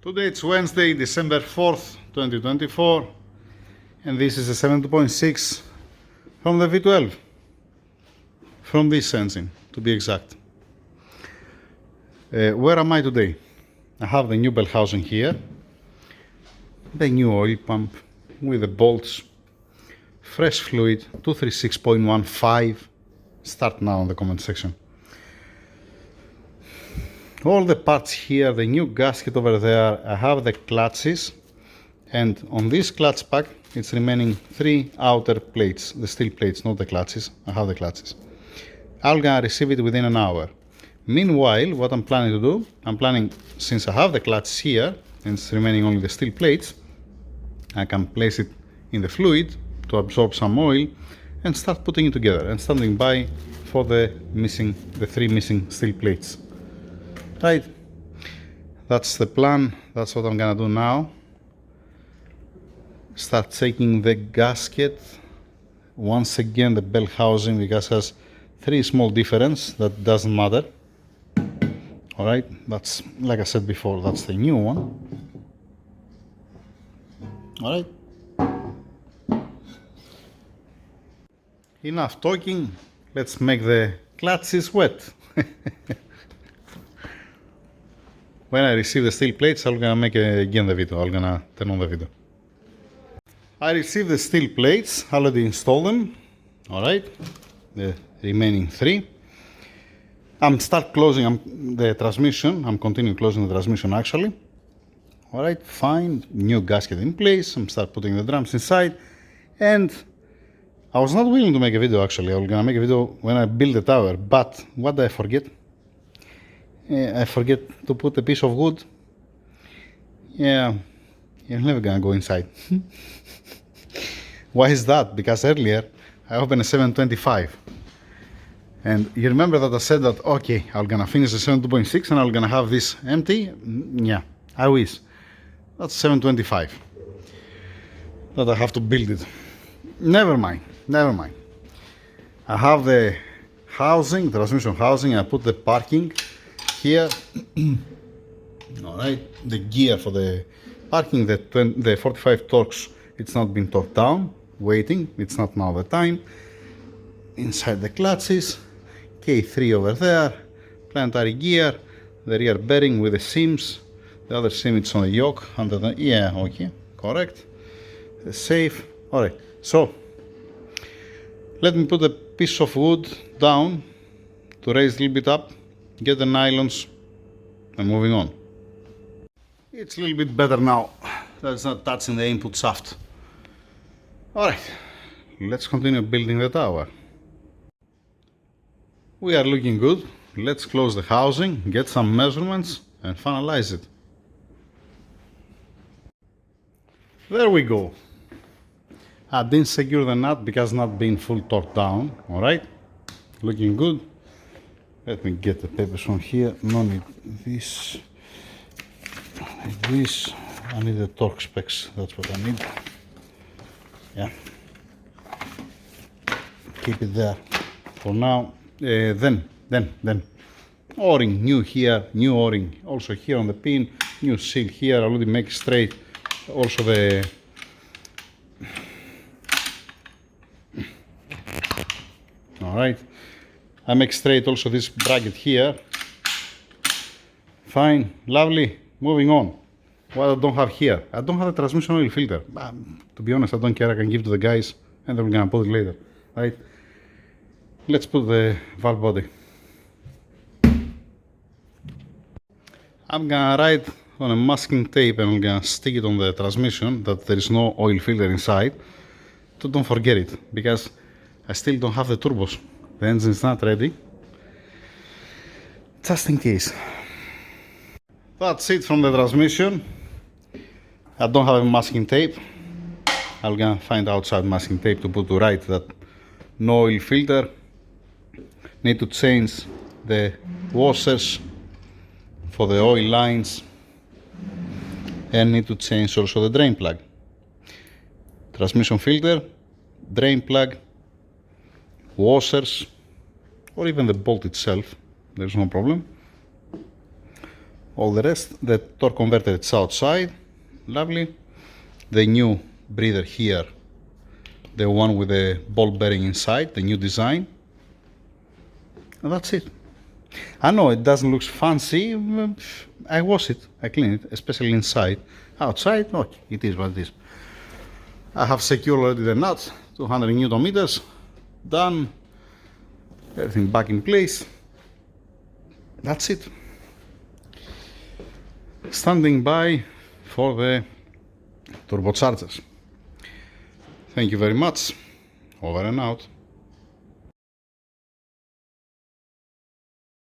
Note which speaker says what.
Speaker 1: Today it's Wednesday, December 4th, 2024, and this is a 7.6 from the V12, from this engine to be exact. Where am I today? I have the new bell housing here, the new oil pump with the bolts, fresh fluid 236.15. Start now in the comment section. All the parts here, the new gasket over there, I have the clutches, and on this clutch pack it's remaining 3 outer plates, the steel plates, not the clutches. I have the clutches. I'm gonna receive it within an hour. Meanwhile, what I'm planning to do, since I have the clutches here and it's remaining only the steel plates, I can place it in the fluid to absorb some oil and start putting it together and standing by for the 3 missing steel plates. Right, that's the plan. That's what I'm gonna do now. Start taking the gasket. Once again, the bell housing, because it has 3 small difference, that doesn't matter. All right, that's, like I said before, that's the new one. All right, enough talking, let's make the clutches wet. When I receive the steel plates, I'm gonna make again the video. I'm gonna turn on the video. I received the steel plates, already installed them. All right, the remaining 3. I'm start closing the transmission. I'm continuing closing the transmission actually. All right, fine. New gasket in place. I'm start putting the drums inside, and I was not willing to make a video actually. I was gonna make a video when I build the tower, but what did I forget? I forget to put a piece of wood. Yeah, you're never gonna go inside. Why is that? Because earlier I opened a 725. And you remember that I said that, okay, I'm gonna finish the 7.6 and I'm gonna have this empty? Yeah, I wish. That's 725. That I have to build it. Never mind, never mind. I have the housing, transmission housing, I put the parking here. All right, the gear for the parking, the 45 torques, it's not been torqued down, waiting, it's not now the time. Inside the clutches, K3 over there, planetary gear, the rear bearing with the seams, the other seam it's on the yoke, under the, yeah, okay, correct, the safe. All right, so let me put a piece of wood down to raise a little bit up, get the nylons, and moving on. It's a little bit better now. That's not touching the input shaft. Alright, let's continue building the tower. We are looking good. Let's close the housing, get some measurements, and finalize it. There we go. I didn't secure the nut because not being full torqued down. Alright, looking good. Let me get the papers from here. No need this. I need this. I need the torque specs. That's what I need. Yeah. Keep it there for now. Then. O-ring, new here, new O-ring. Also here on the pin, new seal here. I already make straight. Also the. All right. I make straight also this bracket here. Fine, lovely, moving on. What I don't have here, I don't have a transmission oil filter. To be honest, I don't care, I can give to the guys and they're gonna put it later, right? Let's put the valve body. I'm gonna write on a masking tape and I'm gonna stick it on the transmission that there is no oil filter inside. So don't forget it, because I still don't have the turbos. The engine is not ready, just in case. That's it from the transmission. I don't have a masking tape. I'm gonna find outside masking tape to put to write that no oil filter. Need to change the washers for the oil lines and need to change also the drain plug. Transmission filter, drain plug, washers, or even the bolt itself, there's no problem. All the rest, the torque converter, it's outside, lovely. The new breather here, the one with the ball bearing inside, the new design. And that's it. I know it doesn't look fancy. I wash it, I clean it, especially inside. Outside, okay, it is what it is. I have secured already the nuts, 200 Newton meters, done. Everything back in place. That's it. Standing by for the turbochargers. Thank you very much. Over and out.